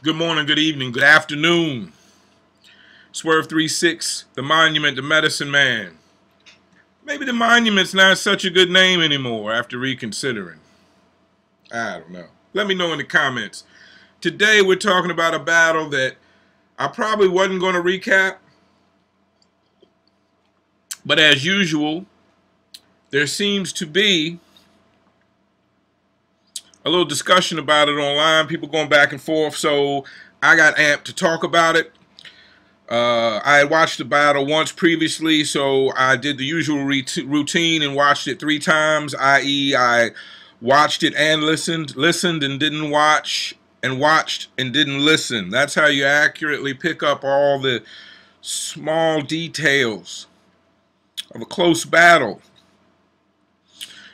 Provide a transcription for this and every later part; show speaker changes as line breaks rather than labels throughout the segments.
Good morning, good evening, good afternoon. Swerve 36, the Monument, the Medicine Man. Maybe the Monument's not such a good name anymore after reconsidering. I don't know. Let me know in the comments. Today we're talking about a battle that I probably wasn't going to recap. But as usual, there seems to be a little discussion about it online, people going back and forth, so I got amped to talk about it. I had watched the battle once previously, so I did the usual routine and watched it 3 times, i.e. I watched it and listened and didn't watch, and watched and didn't listen. That's how you accurately pick up all the small details of a close battle.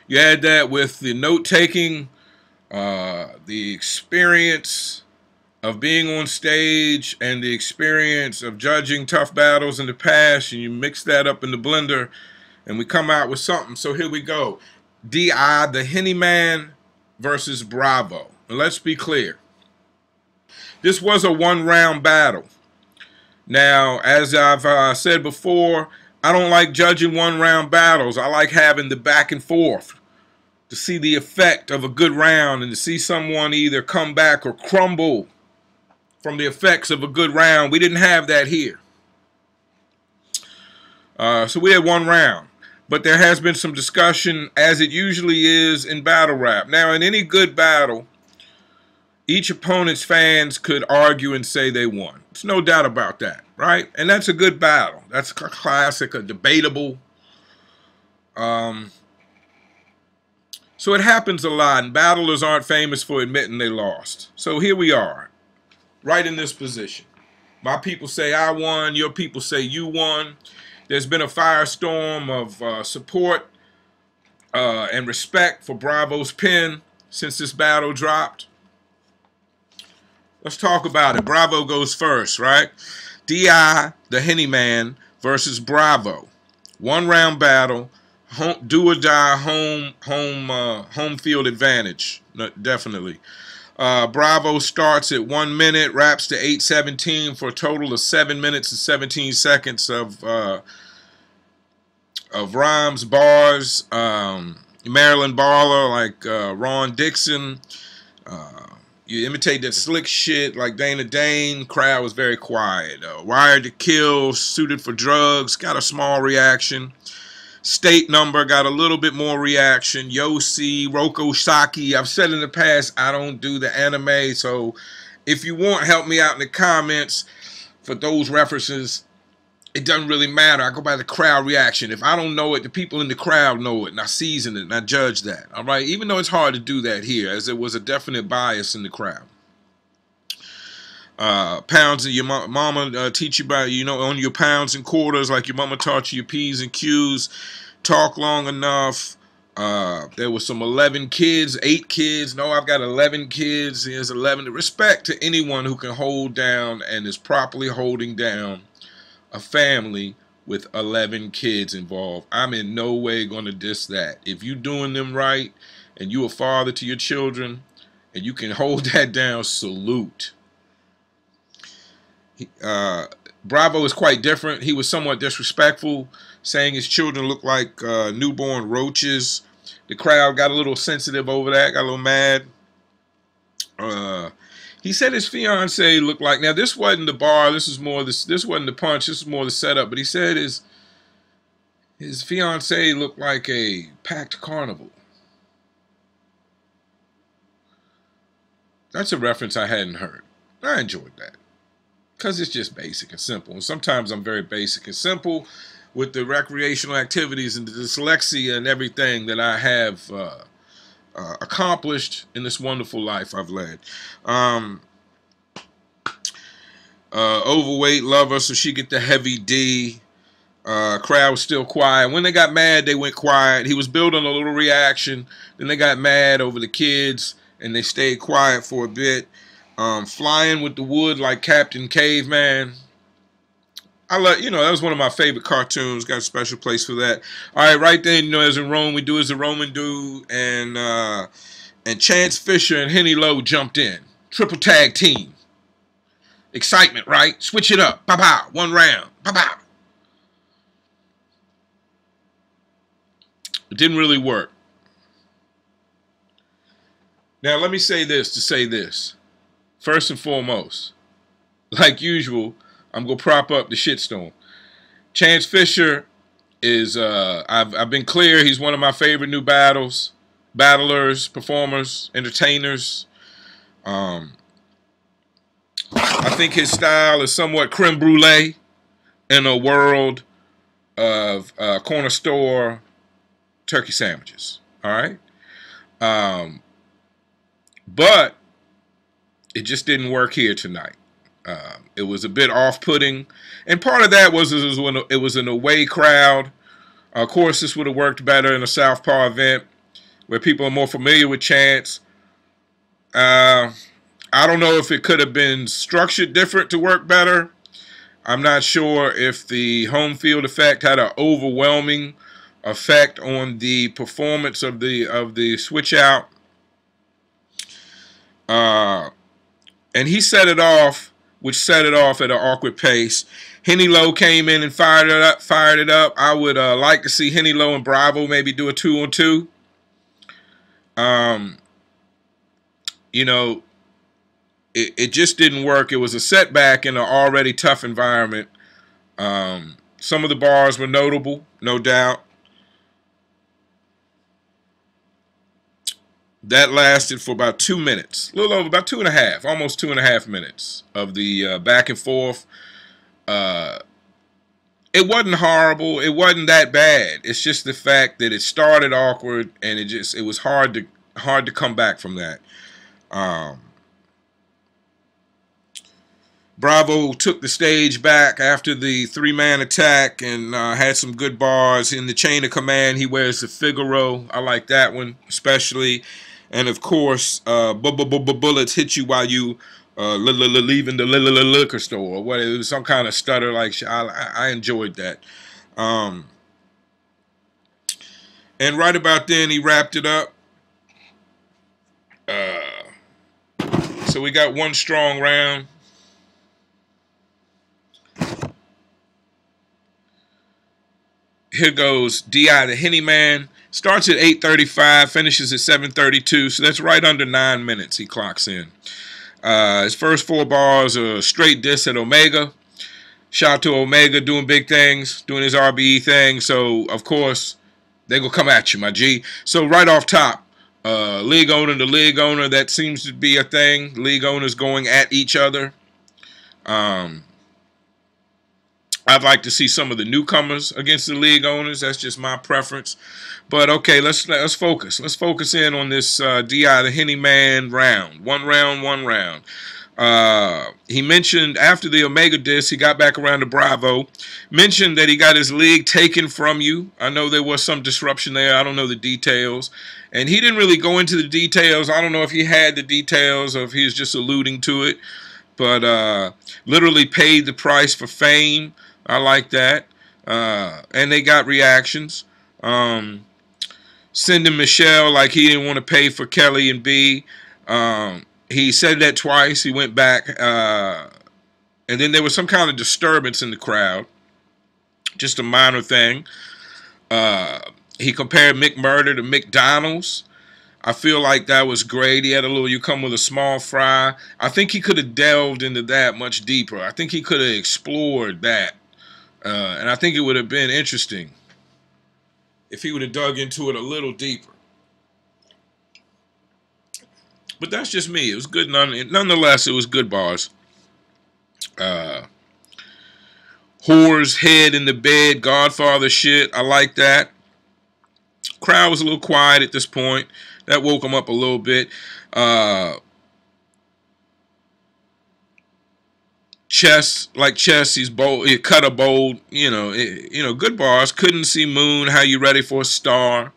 You add that with the note-taking, the experience of being on stage and the experience of judging tough battles in the past, and you mix that up in the blender and we come out with something. So here we go. D.I. the Henny Man versus Bravo. And let's be clear. This was a one-round battle. Now, as I've said before, I don't like judging one-round battles. I like having the back and forth, to see the effect of a good round and to see someone either come back or crumble from the effects of a good round. We didn't have that here. So we had one round. But there has been some discussion, as it usually is in battle rap. Now, in any good battle, each opponent's fans could argue and say they won. There's no doubt about that, right? And that's a good battle. That's a classic, a debatable. So it happens a lot, and battlers aren't famous for admitting they lost. So here we are, right in this position. My people say I won, your people say you won. There's been a firestorm of support and respect for Bravo's pen since this battle dropped. Let's talk about it. Bravo goes first, right? D.I. the Henny Man versus Bravo. One-round battle. Do or die, home field advantage, definitely. Bravo starts at 1 minute, raps to 8:17 for a total of 7 minutes and 17 seconds of rhymes, bars. Maryland baller like Ron Dixon. You imitate that slick shit like Dana Dane. Crowd was very quiet. Wired to Kill, Suited for Drugs, got a small reaction. State Number got a little bit more reaction. Yossi, Roko Saki. I've said in the past I don't do the anime, so if you want, help me out in the comments for those references. It doesn't really matter. I go by the crowd reaction. If I don't know it, the people in the crowd know it, and I season it, and I judge that. All right? Even though it's hard to do that here, as there was a definite bias in the crowd. Pounds that your mama teach you about, on your pounds and quarters, like your mama taught you your P's and Q's. Talk long enough. There was some 11 kids, 8 kids. No, I've got 11 kids. There's 11. Respect to anyone who can hold down and is properly holding down a family with 11 kids involved. I'm in no way going to diss that. If you're doing them right and you're a father to your children and you can hold that down, salute. Bravo is quite different. He was somewhat disrespectful, saying his children look like newborn roaches. The crowd got a little sensitive over that, got a little mad. He said his fiance looked like, now this wasn't the bar, this wasn't the punch, this is more the setup, but he said his fiance looked like a packed carnival. That's a reference I hadn't heard. I enjoyed that. Because it's just basic and simple. And sometimes I'm very basic and simple with the recreational activities and the dyslexia and everything that I have accomplished in this wonderful life I've led. Overweight lover, so she get the heavy D. Crowd was still quiet. When they got mad, they went quiet. He was building a little reaction. Then they got mad over the kids, and they stayed quiet for a bit. Flying with the wood like Captain Caveman. I love, that was one of my favorite cartoons. Got a special place for that. All right, right then, as in Rome, we do as the Roman do, and Chance Fisher and Henny Lowe jumped in. Triple tag team. Excitement, right? Switch it up. Pow-pow. One round. Pow-pow. It didn't really work. Now, let me say this to say this. First and foremost, like usual, I'm going to prop up the shitstorm. Chance Fisher is, I've been clear, he's one of my favorite new battlers, performers, entertainers. I think his style is somewhat creme brulee in a world of corner store turkey sandwiches. All right? But it just didn't work here tonight. It was a bit off-putting, and part of that was when it was an away crowd. Of course, this would have worked better in a Southpaw event where people are more familiar with Chance. I don't know if it could have been structured different to work better. I'm not sure if the home field effect had an overwhelming effect on the performance of the switch out. And he set it off, which set it off at an awkward pace. Henny Low came in and fired it up. I would like to see Henny Low and Bravo maybe do a 2-on-2. You know, it just didn't work. It was a setback in an already tough environment. Some of the bars were notable, no doubt. That lasted for about 2 minutes, a little over, about 2.5, almost 2.5 minutes of the back and forth. It wasn't horrible. It wasn't that bad. It's just the fact that it started awkward, and it was hard to come back from that. Bravo took the stage back after the 3-man attack and had some good bars. In the chain of command, he wears the Figaro. I like that one especially. And of course, bullets hit you while you leaving the liquor store. Or what? It was some kind of stutter. Like I enjoyed that. And right about then, he wrapped it up. So we got one strong round. Here goes D.I. the Henny Man. Starts at 8:35, finishes at 7:32, so that's right under 9 minutes he clocks in. His first 4 bars are a straight diss at Omega. Shout out to Omega doing big things, doing his RBE thing, so of course they gonna come at you, my G. So right off top, league owner to league owner, that seems to be a thing. League owners going at each other. I'd like to see some of the newcomers against the league owners. That's just my preference. But okay, let's focus. Let's focus in on this D.I. the Henny Man round. One round. He mentioned after the Omega diss, he got back around to Bravo. Mentioned that he got his league taken from you. I know there was some disruption there. I don't know the details. And he didn't really go into the details. I don't know if he had the details or if he was just alluding to it. But literally paid the price for fame. I like that. And they got reactions. Sending Michelle like he didn't want to pay for Kelly and B. He said that twice. He went back. And then there was some kind of disturbance in the crowd. Just a minor thing. He compared McMurder to McDonald's. I feel like that was great. He had a little, you come with a small fry. I think he could have delved into that much deeper. I think he could have explored that. And I think it would have been interesting if he would have dug into it a little deeper. But that's just me. It was good. Nonetheless, it was good bars. Whore's head in the bed, Godfather shit. I like that. Crowd was a little quiet at this point. That woke him up a little bit. Chess, he's bold. He cut a bold, good bars. Couldn't see Moon. How you ready for a star?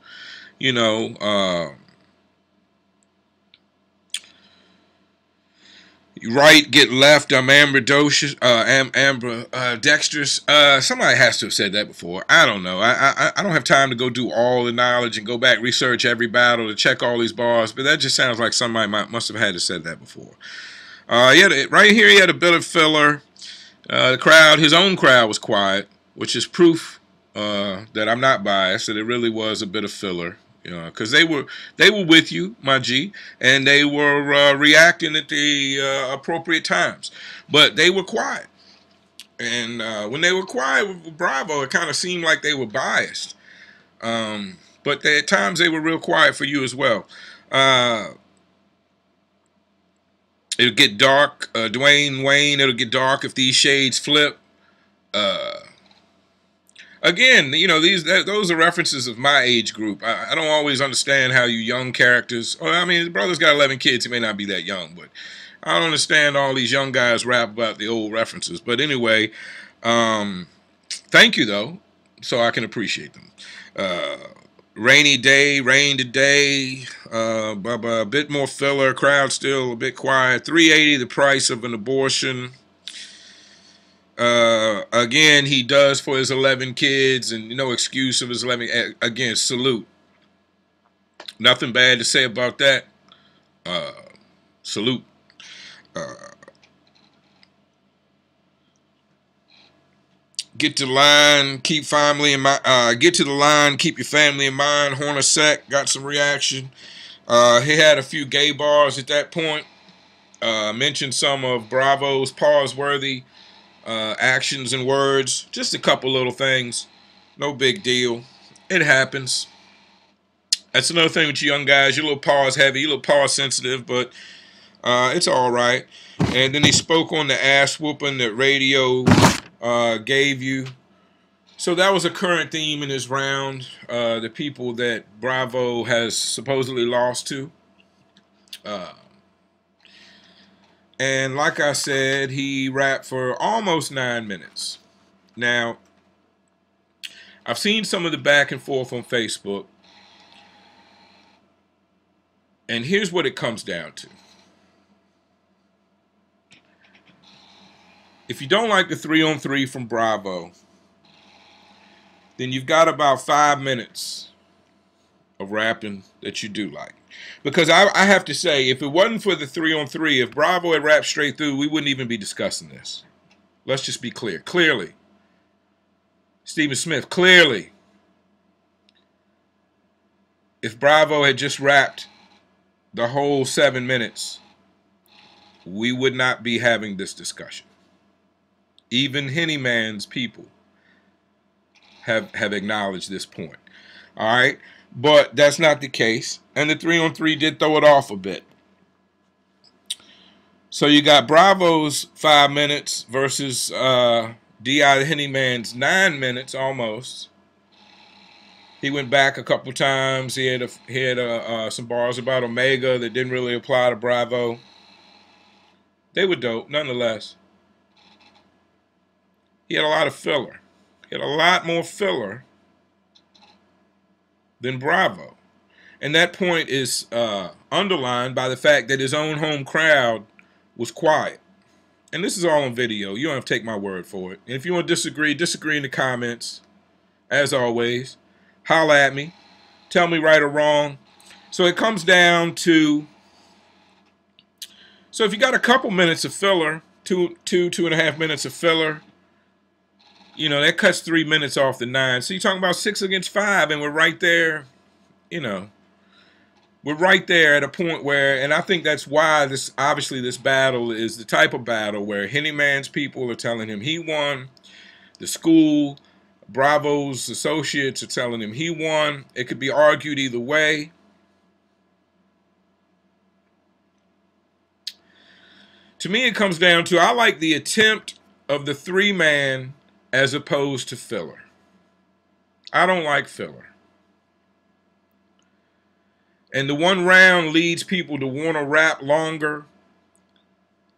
Right, get left. I'm ambidocious. Dexterous. Somebody has to have said that before. I don't know. I don't have time to go do all the knowledge and go back research every battle to check all these bars. But that just sounds like somebody must have had to said that before. Right here he had a bit of filler. The crowd, his own crowd, was quiet, which is proof that I'm not biased. That it really was a bit of filler. Because they were with you, my G, and they were reacting at the appropriate times, but they were quiet. And when they were quiet with Bravo, it kind of seemed like they were biased. But at times they were real quiet for you as well. It'll get dark. Dwayne Wayne, it'll get dark if these shades flip. Again, those are references of my age group. I don't always understand how you young characters. I mean, his brother's got 11 kids. He may not be that young, but I don't understand all these young guys rap about the old references. But anyway, thank you, though, so I can appreciate them. Rainy day, rain today, a bit more filler, crowd still a bit quiet. $380, the price of an abortion. Again, he does for his 11 kids, and no excuse of his 11. Again, salute. Nothing bad to say about that. Salute. Get to the line, keep family in mind. Get to the line, keep your family in mind. Hornacek got some reaction. He had a few gay bars at that point. Mentioned some of Bravo's pause-worthy actions and words. Just a couple little things. No big deal. It happens. That's another thing with you young guys. You're a little pause-heavy, you're a little pause-sensitive, but it's all right. And then he spoke on the ass whooping that radio gave you. So that was a current theme in his round. The people that Bravo has supposedly lost to. And like I said, he rapped for almost 9 minutes. Now, I've seen some of the back and forth on Facebook. And here's what it comes down to. If you don't like the 3-on-3 from Bravo, then you've got about 5 minutes of rapping that you do like. Because I have to say, if it wasn't for the 3-on-3, if Bravo had rapped straight through, we wouldn't even be discussing this. Let's just be clear. Clearly. Stephen Smith, clearly. If Bravo had just rapped the whole 7 minutes, we would not be having this discussion. Even Henny Man's people have acknowledged this point. All right? But that's not the case. And the 3-on-3 did throw it off a bit. So you got Bravo's 5 minutes versus D.I. Henny Man's 9 minutes almost. He went back a couple times. He had some bars about Omega that didn't really apply to Bravo. They were dope, nonetheless. He had a lot of filler. He had a lot more filler than Bravo. And that point is underlined by the fact that his own home crowd was quiet. And this is all on video. You don't have to take my word for it. And if you want to disagree, disagree in the comments. As always, holla at me. Tell me right or wrong. So it comes down to, so if you got a couple minutes of filler, two and a half minutes of filler, you know, that cuts 3 minutes off the 9. So you're talking about 6 against 5, and we're right there, you know. We're right there at a point where, and I think that's why this battle is the type of battle where Henny Man's people are telling him he won. The school, Bravo's associates are telling him he won. It could be argued either way. To me, it comes down to, I like the attempt of the 3-man as opposed to filler. I don't like filler. And the one round leads people to want to rap longer,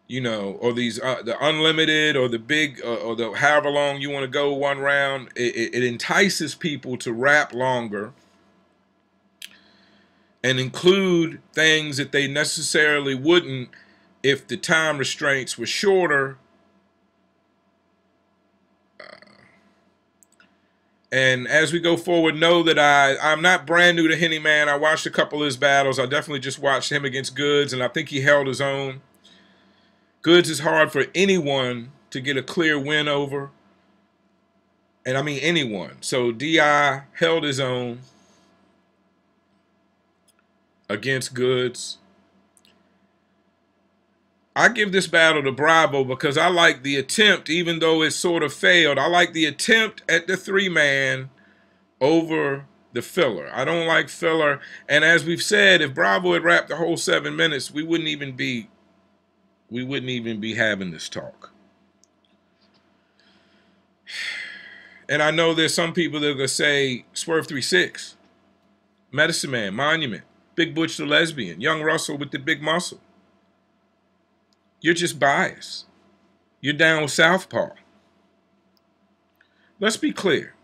you know, or these the unlimited or the big or the however long you want to go one round. It entices people to rap longer and include things that they necessarily wouldn't if the time restraints were shorter. And as we go forward, know that I'm not brand new to Henny Man. I watched a couple of his battles. I definitely just watched him against Goods, and I think he held his own. Goods is hard for anyone to get a clear win over. And I mean anyone. So DI held his own against Goods. I give this battle to Bravo because I like the attempt, even though it sort of failed. I like the attempt at the 3-man over the filler. I don't like filler. And as we've said, if Bravo had rapped the whole 7 minutes, we wouldn't even be having this talk. And I know there's some people that are going to say Swerve 3-6, Medicine Man, Monument, Big Butch the Lesbian, Young Russell with the big muscle. You're just biased. You're down with Southpaw. Let's be clear.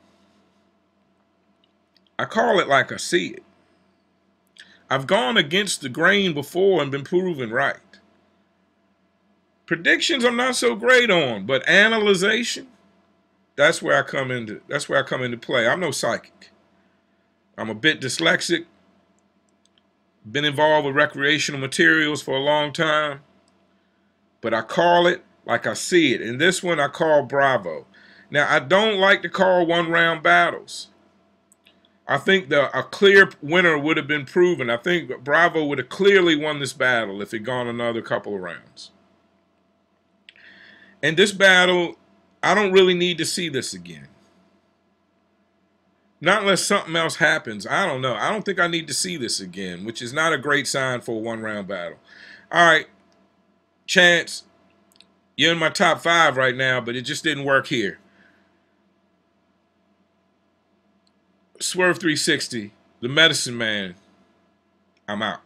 I call it like I see it. I've gone against the grain before and been proven right. Predictions I'm not so great on, but analyzation, that's where I come into play. I'm no psychic. I'm a bit dyslexic. Been involved with recreational materials for a long time. But I call it like I see it. In this one, I call Bravo. Now, I don't like to call one-round battles. I think a clear winner would have been proven. I think Bravo would have clearly won this battle if it gone another couple of rounds. And this battle, I don't really need to see this again. Not unless something else happens. I don't know. I don't think I need to see this again, which is not a great sign for a one-round battle. All right, Chance, you're in my top 5 right now, but it just didn't work here. Swerve 360, the Medicine Man, I'm out.